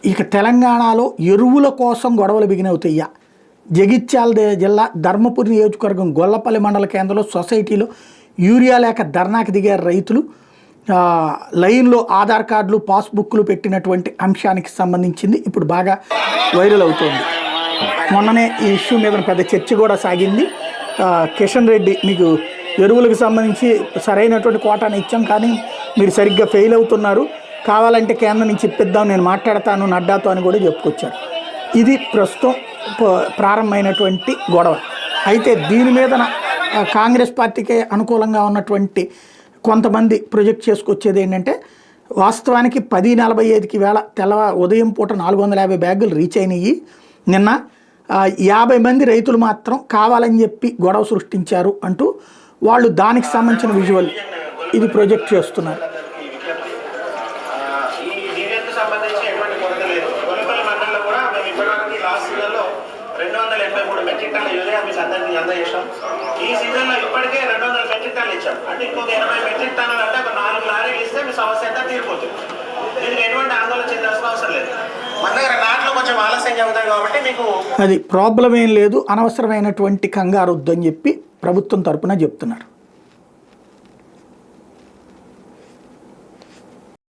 ఇక తెలంగాణలో ఎరువుల కోసం గొడవలు బిగినవుతాయ్యా. జగిత్యాల జిల్లా ధర్మపురి నియోజకవర్గం గొల్లపల్లి మండల కేంద్రంలో సొసైటీలో యూరియా లేక ధర్నాకి దిగారు రైతులు. లైన్లో ఆధార్ కార్డులు పాస్బుక్లు పెట్టినటువంటి అంశానికి సంబంధించింది ఇప్పుడు బాగా వైరల్ అవుతోంది. మొన్ననే ఈ ఇష్యూ మీద పెద్ద చర్చ కూడా సాగింది. కిషన్ రెడ్డి మీకు ఎరువులకు సంబంధించి సరైనటువంటి కోటాను ఇచ్చాం, కానీ మీరు సరిగ్గా ఫెయిల్ అవుతున్నారు, కావాలంటే కేంద్రం నుంచి ఇప్పిద్దాం, నేను మాట్లాడతాను నడ్డాతో అని కూడా చెప్పుకొచ్చారు. ఇది ప్రస్తుతం ప్రారంభమైనటువంటి గొడవ. అయితే దీని మీద కాంగ్రెస్ పార్టీకే అనుకూలంగా ఉన్నటువంటి కొంతమంది ప్రొజెక్ట్ చేసుకొచ్చేది ఏంటంటే, వాస్తవానికి 10:45 వేళ ఉదయం పూట 450 బ్యాగులు రీచ్ అయినాయి. నిన్న 50 మంది రైతులు మాత్రం కావాలని చెప్పి గొడవ సృష్టించారు అంటూ వాళ్ళు దానికి సంబంధించిన విజువల్ ఇది ప్రొజెక్ట్ చేస్తున్నారు. ఈ సీజన్లో ఇప్పటికే 200 మెట్రిక్ టన్నులు ఇచ్చాం. అంటే ఇంకొక 80 మెట్రిక్ టన్నులు అంటే ఒక 4 లారీలు ఇస్తే మీ సమస్య అంతా తీరిపోతుంది. దీనికి ఎటువంటి ఆందోళన చెందాల్సిన అవసరం లేదు. మన దగ్గర నాట్లో కొంచెం ఆలస్యం చెబుతాయి కాబట్టి మీకు అది ప్రాబ్లం ఏం లేదు, అనవసరమైనటువంటి కంగారు వద్దని చెప్పి ప్రభుత్వం తరపున చెప్తున్నారు.